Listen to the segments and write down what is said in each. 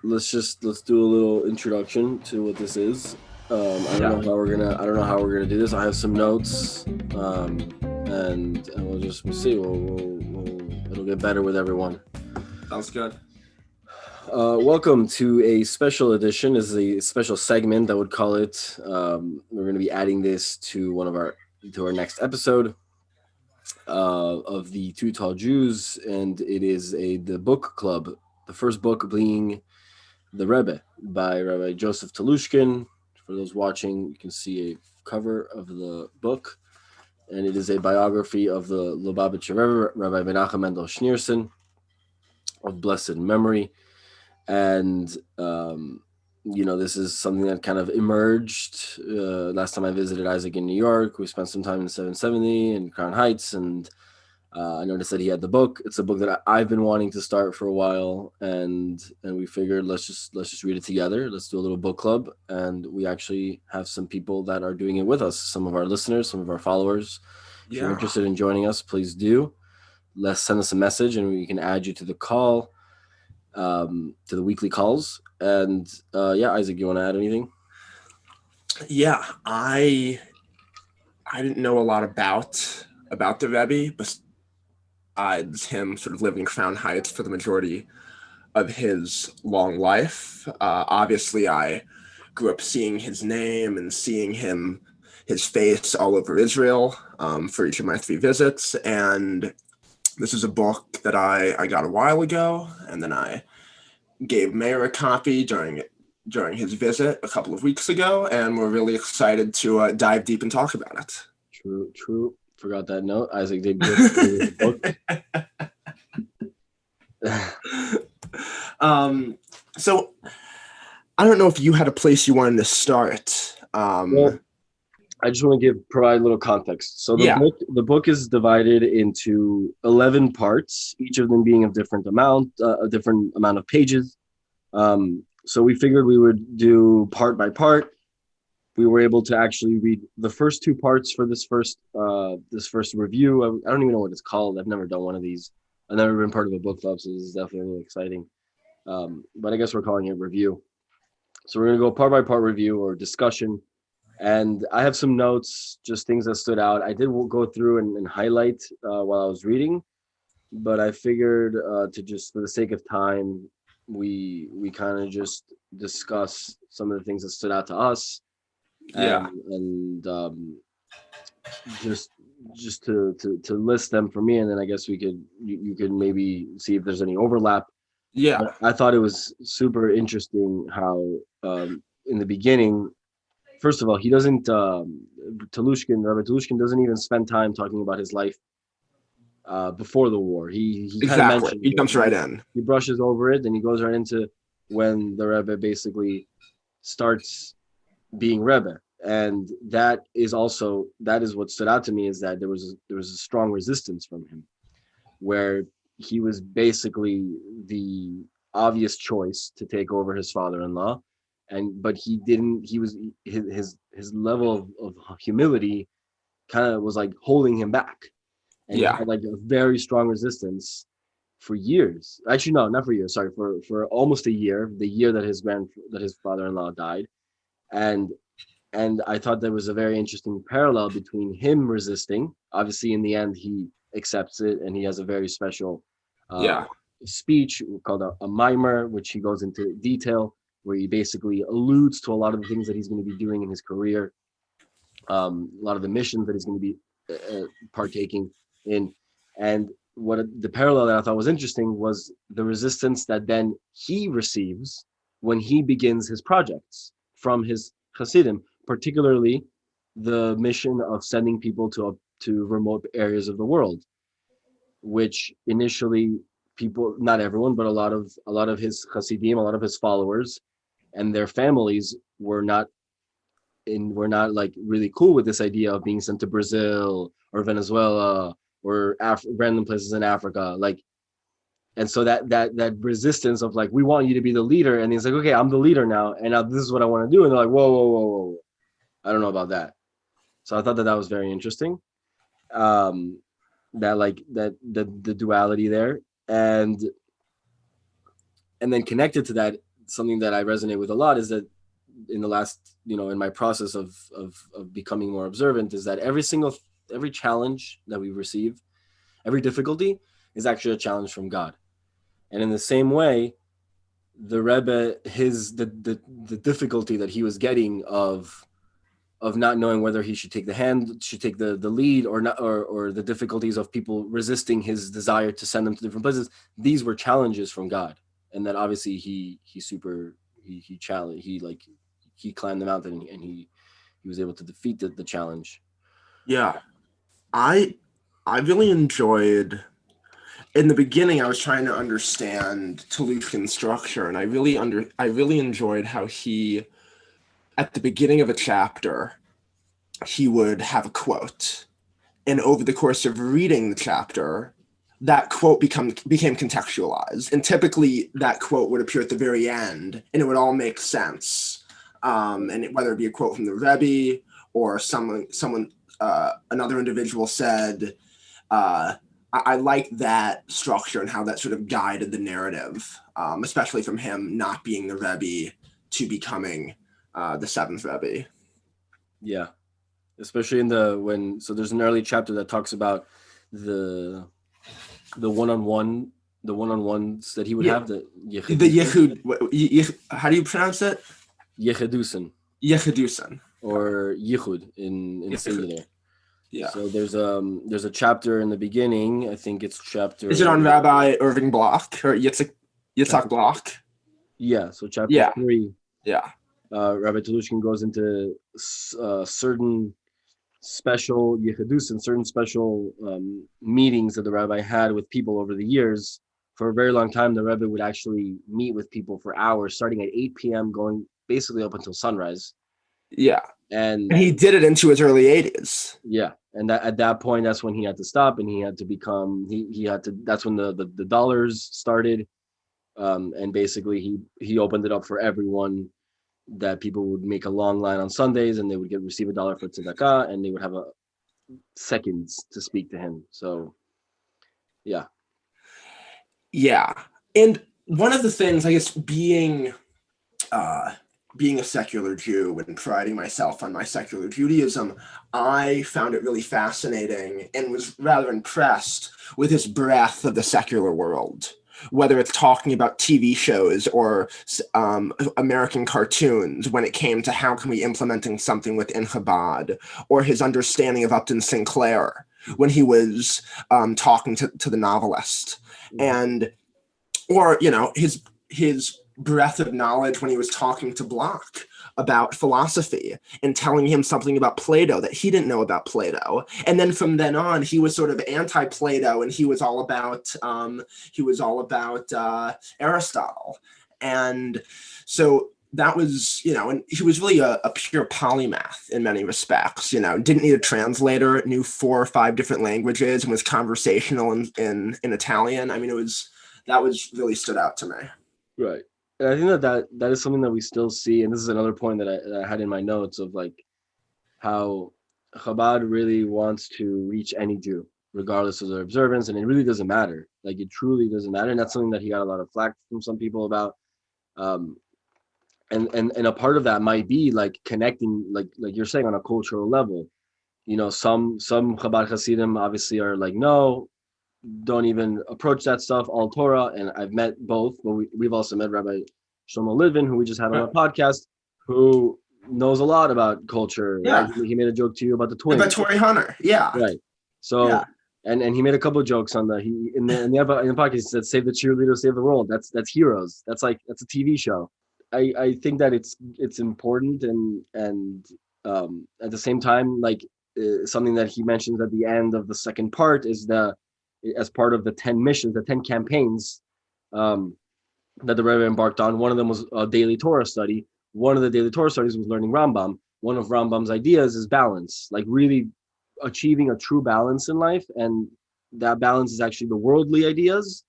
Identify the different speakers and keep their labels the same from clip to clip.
Speaker 1: let's do a little introduction to what this is. I don't know how we're gonna do this. I have some notes, and we'll see. It'll get better with everyone.
Speaker 2: Sounds good.
Speaker 1: Welcome to a special edition. This is a special segment, I would call it. We're going to be adding this to our next episode of the Two Tall Jews, and it is the book club. The first book being The Rebbe by Rabbi Joseph Telushkin. For those watching, you can see a cover of the book, and it is a biography of the Lubavitcher Rebbe, Rabbi Menachem Mendel Schneerson, of blessed memory. And this is something that kind of emerged last time I visited Isaac in New York. We spent some time in 770 and Crown Heights, and I noticed that he had the book. It's a book that I've been wanting to start for a while, and we figured let's just read it together. Let's do a little book club, and we actually have some people that are doing it with us. Some of our listeners, some of our followers. If you're interested in joining us, please do. Let's send us a message, and we can add you to the call. To the weekly calls. And Isaac, you want to add anything?
Speaker 2: Yeah, I didn't know a lot about the Rebbe besides him sort of living in Crown Heights for the majority of his long life. Obviously, I grew up seeing his name and seeing his face all over Israel for each of my 3 visits, and this is a book that I got a while ago, and then I gave Meir a copy during his visit a couple of weeks ago, and we're really excited to dive deep and talk about it.
Speaker 1: True. Forgot that note. Isaac did good the
Speaker 2: book. So I don't know if you had a place you wanted to start.
Speaker 1: Well, I just want to provide a little context. So the book is divided into 11 parts, each of them being a different amount of pages. So we figured we would do part by part. We were able to actually read the first 2 parts for this first review. I don't even know what it's called. I've never done one of these. I've never been part of a book club, so this is definitely really exciting. But I guess we're calling it review. So we're going to go part by part review or discussion. And I have some notes, just things that stood out. I did go through and highlight while I was reading, but I figured to just, for the sake of time, we kind of just discuss some of the things that stood out to us. And just to list them for me, and then I guess you could maybe see if there's any overlap.
Speaker 2: Yeah,
Speaker 1: but I thought it was super interesting how in the beginning. First of all, he doesn't, Rabbi Telushkin doesn't even spend time talking about his life before the war. He kind of mentions
Speaker 2: he jumps right in.
Speaker 1: He brushes over it, and he goes right into when the Rebbe basically starts being Rebbe. And that is what stood out to me, is that there was a strong resistance from him, where he was basically the obvious choice to take over his father-in-law. But he didn't. He was his level of humility kind of was like holding him back, and he had like a very strong resistance for years. Actually, no, not for years. Sorry, for almost a year. The year that his father-in-law died, and I thought there was a very interesting parallel between him resisting. Obviously, in the end, he accepts it, and he has a very special speech called a mimer, which he goes into detail, where he basically alludes to a lot of the things that he's going to be doing in his career, a lot of the missions that he's going to be partaking in. And what the parallel that I thought was interesting was the resistance that then he receives when he begins his projects from his Hasidim, particularly the mission of sending people to remote areas of the world, which initially people, not everyone, but a lot of his Hasidim, a lot of his followers and their families were not like really cool with this idea of being sent to Brazil or Venezuela or random places in Africa. Like, and so that resistance of like, we want you to be the leader. And he's like, okay, I'm the leader now. And now this is what I want to do. And they're like, whoa. I don't know about that. So I thought that was very interesting. That like the duality there. And then connected to that, something that I resonate with a lot is that in the last, in my process of becoming more observant, is that every challenge that we receive, every difficulty is actually a challenge from God. And in the same way, the Rebbe, the difficulty that he was getting of not knowing whether he should take the lead or not, or the difficulties of people resisting his desire to send them to different places, these were challenges from God. And that obviously he challenged, he climbed the mountain, and he was able to defeat the challenge.
Speaker 2: Yeah. I really enjoyed, in the beginning, I was trying to understand Telushkin structure, and I really enjoyed how he, at the beginning of a chapter, he would have a quote, and over the course of reading the chapter, that quote became contextualized, and typically that quote would appear at the very end, and it would all make sense. Whether it be a quote from the Rebbe or another individual said, I like that structure and how that sort of guided the narrative, especially from him not being the Rebbe to becoming the seventh Rebbe.
Speaker 1: Yeah, especially so there's an early chapter that talks about the one-on-ones that he would have, the
Speaker 2: Yichud. How do you pronounce it?
Speaker 1: Yechidusin.
Speaker 2: Yechidusin.
Speaker 1: Or Yichud in singular.
Speaker 2: Yeah.
Speaker 1: So there's a chapter in the beginning. I think it's chapter.
Speaker 2: Is it on Rabbi Irving Bloch or Yitzhak Bloch?
Speaker 1: Yeah. So chapter 3.
Speaker 2: Yeah.
Speaker 1: Rabbi Telushkin goes into certain special yichudus and certain special meetings that the rabbi had with people over the years. For a very long time, the Rebbe would actually meet with people for hours, starting at 8 p.m., going basically up until sunrise.
Speaker 2: Yeah.
Speaker 1: And
Speaker 2: he did it into his early 80s.
Speaker 1: Yeah. And at that point, that's when he had to stop, and he had to become, that's when the dollars started. And basically he opened it up for everyone, that people would make a long line on Sundays, and they would receive $1 for tzedakah, and they would have seconds to speak to him. So, yeah.
Speaker 2: Yeah. And one of the things, I guess, being a secular Jew and priding myself on my secular Judaism, I found it really fascinating and was rather impressed with his breadth of the secular world, whether it's talking about TV shows or American cartoons when it came to how can we implementing something within Chabad, or his understanding of Upton Sinclair when he was talking to the novelist, and or his breadth of knowledge when he was talking to Bloch about philosophy and telling him something about Plato that he didn't know about Plato. And then from then on, he was sort of anti-Plato, and he was all about Aristotle. And so that was, and he was really a pure polymath in many respects, didn't need a translator, knew 4 or 5 different languages, and was conversational in Italian. I mean, that was really stood out to me.
Speaker 1: Right. And I think that is something that we still see. And this is another point that I had in my notes of how Chabad really wants to reach any Jew, regardless of their observance. And it really doesn't matter. It truly doesn't matter. And that's something that he got a lot of flack from some people about. And a part of that might be connecting, like you're saying, on a cultural level. Some Chabad Hasidim obviously are no, don't even approach that stuff, all Torah. And I've met both, but we've also met Rabbi Shlomo Livin, who we just had on our podcast, who knows a lot about culture.
Speaker 2: Yeah.
Speaker 1: Right? He made a joke to you about the twins.
Speaker 2: About Torrey Hunter. Yeah.
Speaker 1: Right. So, and he made a couple of jokes on in the podcast. He said, "Save the cheerleaders, save the world." That's Heroes. That's a TV show. I think that it's important, and at the same time, something that he mentions at the end of the second part is as part of the 10 missions, the 10 campaigns that the Rebbe embarked on. One of them was a daily Torah study. One of the daily Torah studies was learning Rambam. One of Rambam's ideas is balance, really achieving a true balance in life. And that balance is actually the worldly ideas,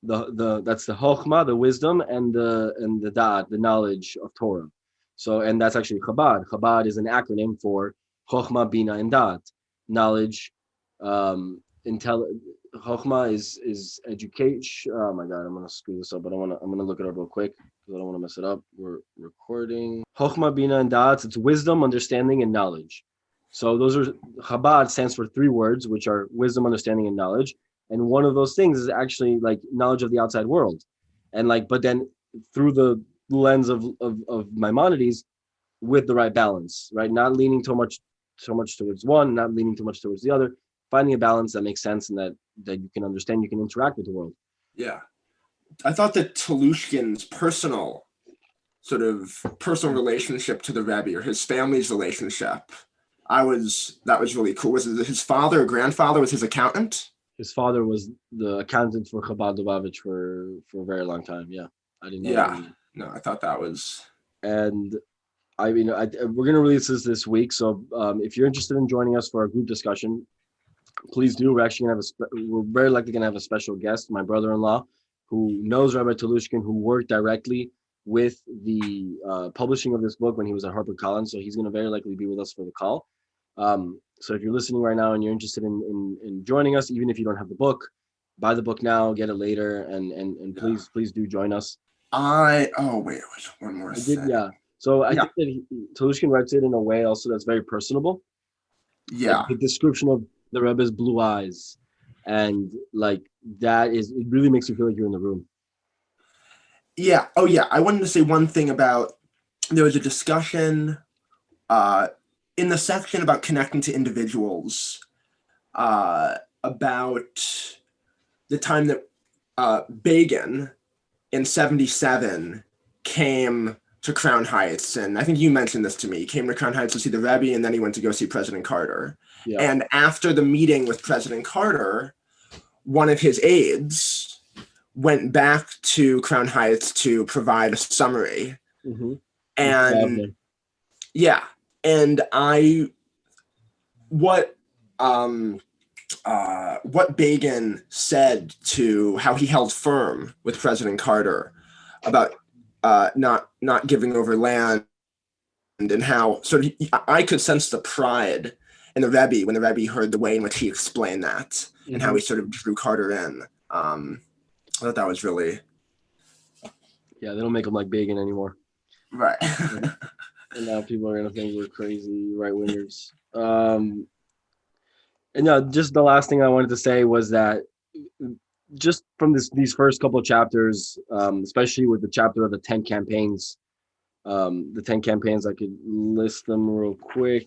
Speaker 1: that's the Chokhmah, the wisdom, and the Da'at, the knowledge of Torah. So, and that's actually Chabad. Chabad is an acronym for Chokhmah, Bina, and Da'at, knowledge, Chokhmah is education. Oh my God, I'm gonna screw this up, but I'm gonna look it up real quick because I don't want to mess it up. We're recording. Chokhmah, Bina, and Da'at. It's wisdom, understanding, and knowledge. So those are Chabad stands for three words, which are wisdom, understanding, and knowledge. And one of those things is actually like knowledge of the outside world, and like, but then through the lens of Maimonides, with the right balance, right? Not leaning so much towards one, not leaning too much towards the other, finding a balance that makes sense and that you can understand, you can interact with the world.
Speaker 2: Yeah. I thought that Telushkin's personal relationship to the Rebbe, or his family's relationship, that was really cool. Was it his father or grandfather was his accountant?
Speaker 1: His father was the accountant for Chabad Lubavitch for a very long time. Yeah, I didn't know that.
Speaker 2: Yeah. No, I thought that was.
Speaker 1: And I mean, we're going to release this week. So if you're interested in joining us for our group discussion, please do. We're actually going to we're very likely going to have a special guest, my brother-in-law, who knows Rabbi Telushkin, who worked directly with the publishing of this book when he was at HarperCollins. So he's going to very likely be with us for the call. So if you're listening right now and you're interested in joining us, even if you don't have the book, buy the book now, get it later, and please do join us.
Speaker 2: Wait, one more thing.
Speaker 1: Yeah. So I think that Telushkin writes it in a way also that's very personable.
Speaker 2: Yeah.
Speaker 1: Like the description of the Rebbe's blue eyes, and like it really makes you feel like you're in the room.
Speaker 2: Yeah. Oh yeah. I wanted to say one thing about, there was a discussion in the section about connecting to individuals, about the time that Begin in 1977 came to Crown Heights. And I think you mentioned this to me. He came to Crown Heights to see the Rebbe, and then he went to go see President Carter. Yeah. And after the meeting with President Carter, one of his aides went back to Crown Heights to provide a summary. Mm-hmm. And yeah. And what Begin said to how he held firm with President Carter about not giving over land, and how I could sense the pride in the Rebbe when the Rebbe heard the way in which he explained that, mm-hmm. and how he sort of drew Carter in. I thought that was really.
Speaker 1: Yeah, they don't make him like Begin anymore.
Speaker 2: Right.
Speaker 1: And now people are gonna think we're crazy right wingers. And just the last thing I wanted to say was that just from these first couple of chapters, especially with the chapter of the 10 campaigns, I could list them real quick.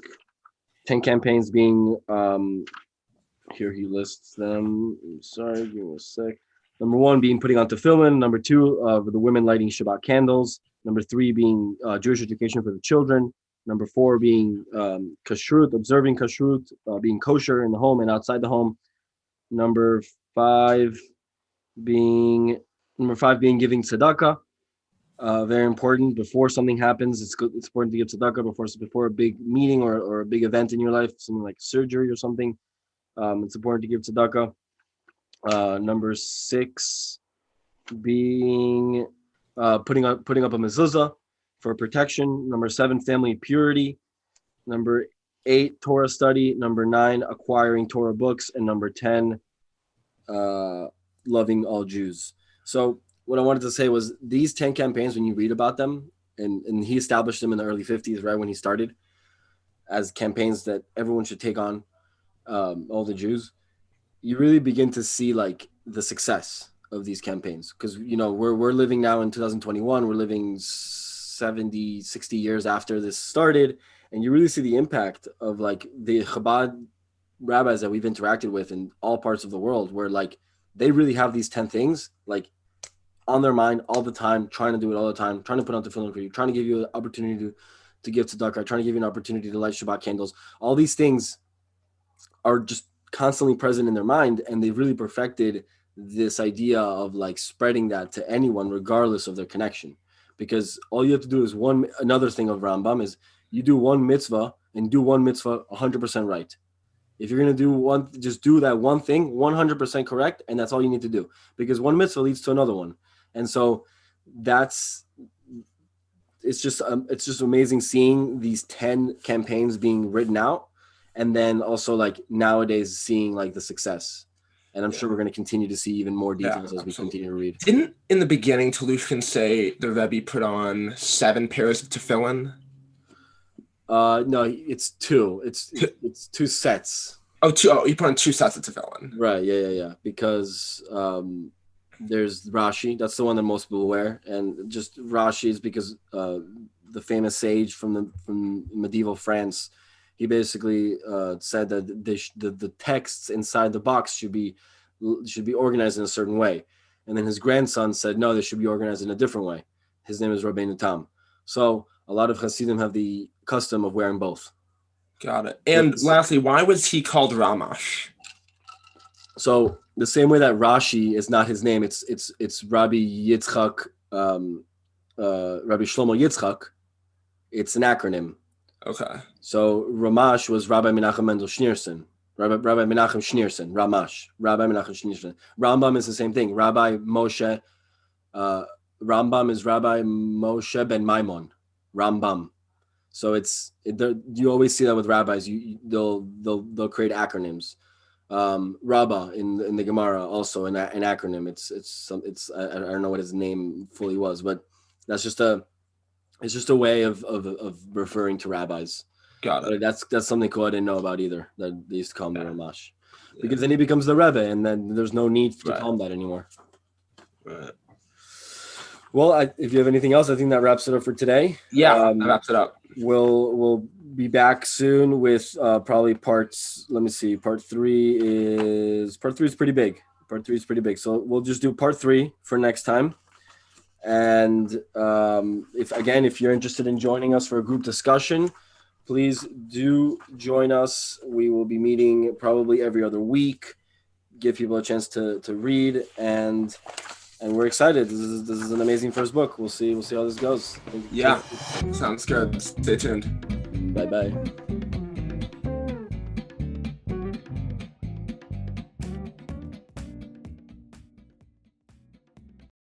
Speaker 1: 10 campaigns being, here he lists them. I'm sorry, give me a sec. Number 1 being putting on tefillin. Number 2, the women lighting Shabbat candles. Number 3 being Jewish education for the children. Number 4 being kashrut, observing kashrut, being kosher in the home and outside the home. Number 5 being giving tzedakah. Very important. Before something happens, it's important to give tzedakah before a big meeting or a big event in your life, something like surgery or something. It's important to give tzedakah. Number 6 being putting up a mezuzah for protection. Number 7, family purity. Number 8, Torah study. Number 9, acquiring Torah books. And number 10, loving all Jews. So what I wanted to say was these 10 campaigns, when you read about them, and he established them in the early 50s, right when he started, as campaigns that everyone should take on, all the Jews, you really begin to see like the success of these campaigns. Because, we're living now in 2021, we're living 70, 60 years after this started, and you really see the impact of like the Chabad rabbis that we've interacted with in all parts of the world, where like they really have these 10 things like on their mind all the time, trying to do it all the time, trying to put on tefillin for you, trying to give you an opportunity to give tzedakah, trying to give you an opportunity to light Shabbat candles. All these things are just constantly present in their mind, and they've really perfected this idea of like spreading that to anyone regardless of their connection. Because all you have to do is another thing of Rambam is you do one mitzvah and do one mitzvah 100% right. If you're going to do one, just do that one thing 100% correct, and that's all you need to do, because one mitzvah leads to another one. And so it's just amazing seeing these 10 campaigns being written out, and then also like nowadays seeing like the success. And I'm sure we're going to continue to see even more details as we continue to read.
Speaker 2: Didn't in the beginning Telushkin say the Rebbe put on 7 pairs of tefillin?
Speaker 1: No, it's 2. It's 2 sets.
Speaker 2: Oh, 2. Oh, he put on 2 sets of tefillin.
Speaker 1: Right. Yeah. Because there's Rashi. That's the one that most people wear, and just Rashi is because the famous sage from medieval France, he basically said that the texts inside the box should be organized in a certain way, and then his grandson said no, they should be organized in a different way. His name is Rabbi Menachem. So a lot of Hasidim have the custom of wearing both.
Speaker 2: Got it. And lastly, why was he called Ramash?
Speaker 1: So the same way that Rashi is not his name, it's Rabbi Yitzchak, Rabbi Shlomo Yitzchak. It's an acronym.
Speaker 2: Okay.
Speaker 1: So Ramash was Rabbi Menachem Mendel Schneerson. Rabbi Menachem Schneerson. Ramash. Rabbi Menachem Schneerson. Rambam is the same thing. Rabbi Moshe. Rambam is Rabbi Moshe ben Maimon. Rambam. So you always see that with rabbis. They'll create acronyms. Rabbah in the Gemara also an acronym. It's I don't know what his name fully was, but that's just a way of referring to rabbis.
Speaker 2: Got it.
Speaker 1: But that's something cool I didn't know about either, that they used to call him the Ramash. Because then he becomes the Rebbe, and then there's no need to call him that anymore.
Speaker 2: Right.
Speaker 1: Well, if you have anything else, I think that wraps it up for today.
Speaker 2: Yeah, that wraps it up.
Speaker 1: We'll be back soon with probably parts. Let me see. Part 3 is pretty big. So we'll just do part 3 for next time. And if you're interested in joining us for a group discussion, please do join us. We will be meeting probably every other week. Give people a chance to read, and we're excited. This is an amazing first book. We'll see how this goes.
Speaker 2: Yeah, sounds good. Stay tuned.
Speaker 1: Bye.